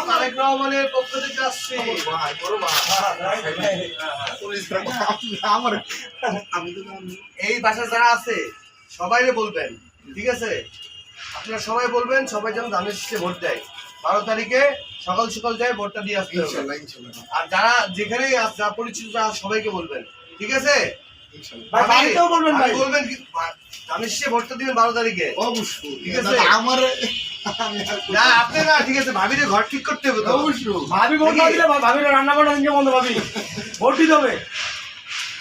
তারেক রহমানের পক্ষ থেকে আসছে। এই বাসা যারা আছে সবাই বলবেন, ঠিক আছে? আপনারা সবাই বলবেন, সবাই যেন ধানের শীষে ভোট দেয়। 12 তারিখে সকাল সকাল যায় ভোটটা দিয়ে আসতে হবে। আর যারা যেখানেই যা পরিচিত সবাইকে বলবেন, ঠিক আছে? বলবেন ধানের শীষে ভোটটা দিবেন 12 তারিখে অবশ্যই, ঠিক আছে? আমার না আপনি না, ঠিক আছে? ভাবিরে ঘর ঠিক করতে হবে তো অবশ্যই। ভাবি ভোট না দিলে ভাবিরে রান্না বান্না দিন বন্ধ, ভাবি ভোট দিতে হবে।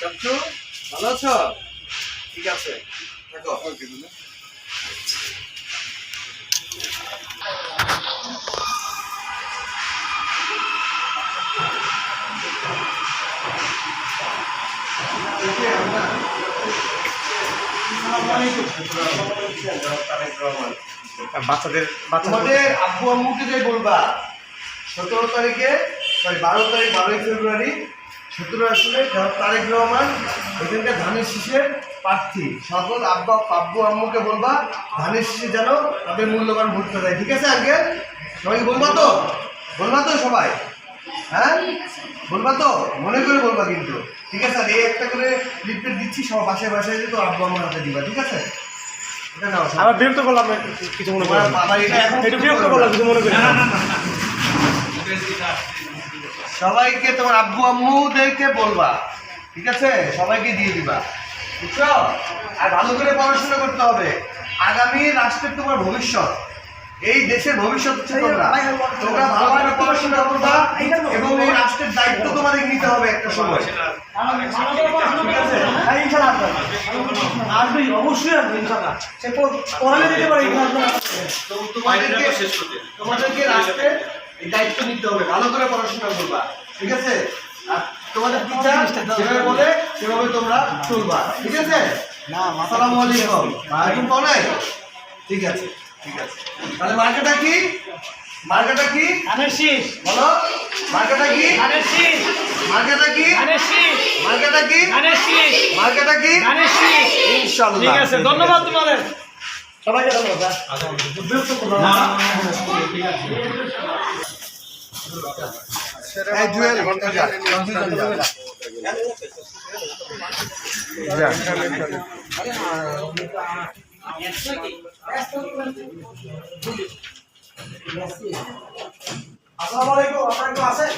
চাচু ভালো আছো? ঠিক আছে, থাকো। ওকে বাচ্চাদের আব্বু আম্মুকে যে বলবা 17 তারিখে, সরি 12 তারিখ, 12ই ফেব্রুয়ারি 17 আসলে তারেক রহমান এখানকার ধানের শীষের প্রার্থী। সকল আব্বু আম্মুকে বলবা ধানের শীষে যেন তাদের মূল্যবান ভোটটা দেয়, ঠিক আছে? আগে সবাই বলবা তো? বলবা তো সবাই? হ্যাঁ বলবা তো? মনে করে বলবা কিন্তু, ঠিক আছে? আর এই একটা করে লিফলেট দিচ্ছি, সব বাসায় বাসায় যেত আব্বু আম্মার হাতে দিবা, ঠিক আছে? আবার বিরক্ত করলাম কিছু মনে করেন, বিরক্ত করলাম কিছু মনে করি। সবাইকে তোমার আব্বু আম্মুদেরকে বলবা, ঠিক আছে? সবাইকে দিয়ে দিবা, বুঝছো? আর ভালো করে পড়াশোনা করতে হবে। আগামী রাষ্ট্রের তোমার ভবিষ্যৎ, এই দেশের ভবিষ্যৎ হচ্ছে তোমরা। তোমরা ভালো করে পড়াশোনা করবা এবং এই রাষ্ট্রের দায়িত্ব তোমাদের নিতে হবে একটা সময়, ঠিক আছে? আসবে অবশ্যই আসবে ইনশাআল্লাহ, সে পড়ালে দিতে পারে। তোমাদেরকে রাষ্ট্রের এই দায়িত্ব নিতে হবে, ভালো করে পড়াশোনা করবা, ঠিক আছে? আর তোমাদের টিচার যেভাবে বলে সেভাবে তোমরা চলবা, ঠিক আছে? আসসালামু আলাইকুম। এখন পাও নাই? ঠিক আছে, ঠিক আছে। তাহলে মার্কাটা কি? মার্কাটা কি? ধানের শীষ। বলো মার্কাটা কি? ধানের শীষ। মার্কাটা কি? ধানের শীষ। মার্কাটা কি? ধানের শীষ। মার্কাটা কি? ধানের শীষ। ইনশাআল্লাহ, ঠিক আছে। ধন্যবাদ তোমাদের সবাইকে, ধন্যবাদ। এই জুয়েল আসসালামু আলাইকুম, আপনারা কেউ আছেন?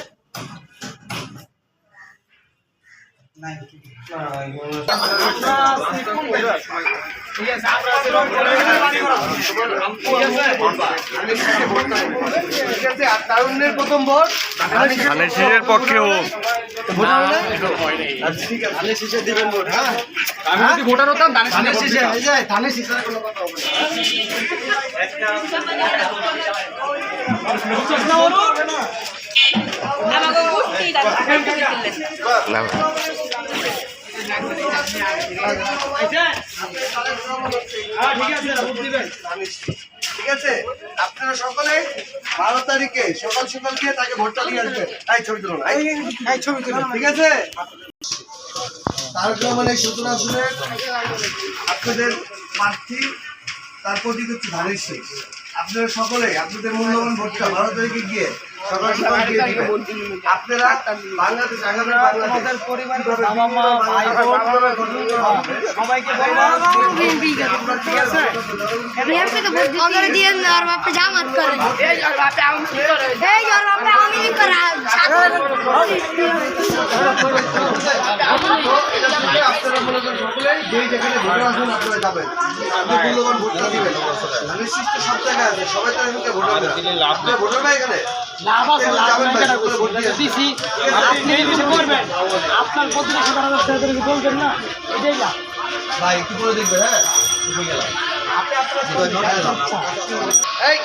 তারুণ্যের প্রথম ভোট ধানের শীষের পক্ষে হোক। ধানের শীষে দিবেন ভোট। হ্যাঁ, আমি যদি ভোটার হতাম ধানের শীষে। ধানের শীষের কোনো কথা হবে না। আমাকে বুঝতেই না ঠিক আছে, আপনারা সকলে 12 তারিখে সকাল সকাল গিয়ে তাকে ভোটটা দিয়ে আসবেন। এই ছবি তুলুন, এই ছবি তুলুন, ঠিক আছে? তারেক রহমানের 17 আসনের আপনাদের প্রার্থী, তার প্রতীক হচ্ছে ধানের শীষ। আপনারা সকলে আপনাদের মূল্যবান ভোটটা 12 তারিখে গিয়ে সকাল সকাল দিয়ে দিবেন। আপনারা বাংলাদেশ আগামী বাংলাদেশ পরিবার বাবা মা ভাই বোন সবাইকে বলবো, ঠিক আছে? বিহারকে তো ভোট অগরে দিয়ে আর বাপে জামাত করে, এই আর বাপে আওয়ামী লীগ করে, এই আর বাপে আওয়ামী লীগ করে আপনারা মনে করেন সকলে যেই যেখানে ভোটে আসুন আপনারা যাবেন, আপনি মূল্যবান ভোটটা দিবেন। ধানের শীষ তো সব জায়গায় আছে, সবাই তো এখানে ভোট হবে না। আপনারা ভোট হবে এখানে লাভ আছে, লাভ দিছি আপনি এই বিষয়ে করবেন, আপনার প্রতিবেশী তাদেরকে বলবেন না, এটাই লাভ। ভাই একটু করে দেখবেন। হ্যাঁ, বুঝে গেলাম। এই